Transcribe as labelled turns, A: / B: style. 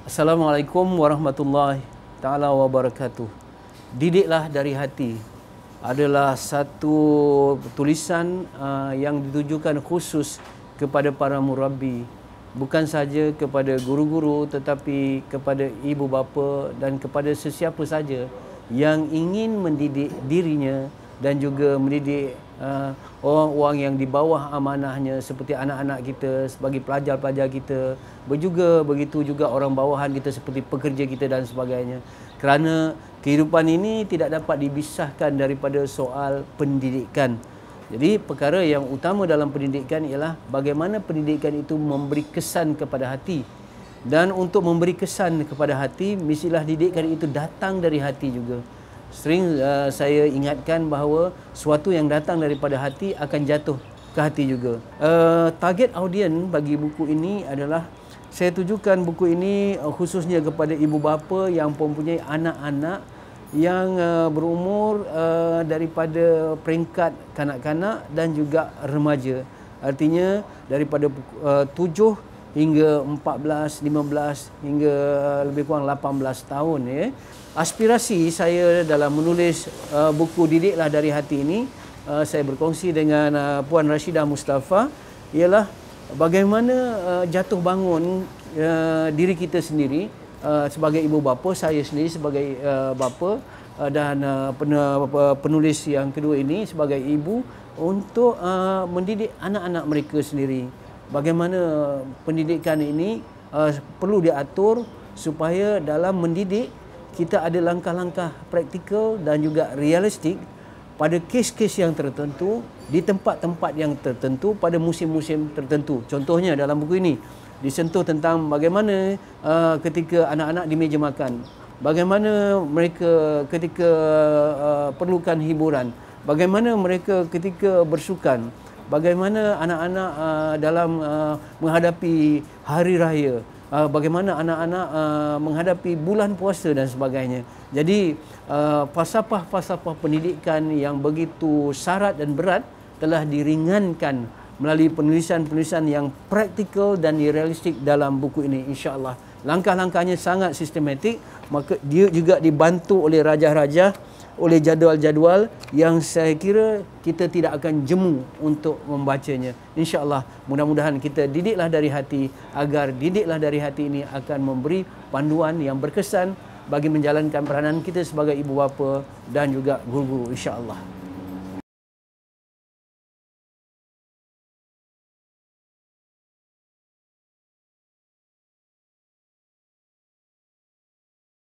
A: Assalamualaikum warahmatullahi taala wabarakatuh. Didiklah dari hati adalah satu tulisan yang ditujukan khusus kepada para murabbi, bukan saja kepada guru-guru tetapi kepada ibu bapa dan kepada sesiapa saja yang ingin mendidik dirinya dan juga mendidik orang-orang yang di bawah amanahnya seperti anak-anak kita sebagai pelajar-pelajar kita, juga begitu juga orang bawahan kita seperti pekerja kita dan sebagainya. Kerana kehidupan ini tidak dapat dipisahkan daripada soal pendidikan. Jadi perkara yang utama dalam pendidikan ialah bagaimana pendidikan itu memberi kesan kepada hati. Dan untuk memberi kesan kepada hati, mestilah didikan itu datang dari hati juga. Sering saya ingatkan bahawa sesuatu yang datang daripada hati akan jatuh ke hati juga. Target audien bagi buku ini adalah saya tujukan buku ini khususnya kepada ibu bapa yang mempunyai anak-anak yang berumur daripada peringkat kanak-kanak dan juga remaja. Artinya daripada 7 hingga 14, 15 hingga lebih kurang 18 tahun ya. Aspirasi saya dalam menulis buku Didiklah Dari Hati ini, saya berkongsi dengan Puan Rashidah Mustafa, ialah bagaimana jatuh bangun diri kita sendiri sebagai ibu bapa, saya sendiri sebagai bapa dan penulis yang kedua ini sebagai ibu untuk mendidik anak-anak mereka sendiri. Bagaimana pendidikan ini perlu diatur supaya dalam mendidik kita ada langkah-langkah praktikal dan juga realistik pada kes-kes yang tertentu di tempat-tempat yang tertentu pada musim-musim tertentu. Contohnya dalam buku ini disentuh tentang bagaimana ketika anak-anak di meja makan, bagaimana mereka ketika perlukan hiburan, bagaimana mereka ketika bersukan, bagaimana anak-anak dalam menghadapi hari raya, bagaimana anak-anak menghadapi bulan puasa dan sebagainya. Jadi falsafah-falsafah pendidikan yang begitu syarat dan berat telah diringankan melalui penulisan-penulisan yang praktikal dan realistik dalam buku ini, insya-Allah. Langkah-langkahnya sangat sistematik, maka dia juga dibantu oleh rajah-rajah, oleh jadual-jadual yang saya kira kita tidak akan jemu untuk membacanya. InsyaAllah mudah-mudahan kita didiklah dari hati, agar didiklah dari hati ini akan memberi panduan yang berkesan bagi menjalankan peranan kita sebagai ibu bapa dan juga guru-guru, insyaAllah.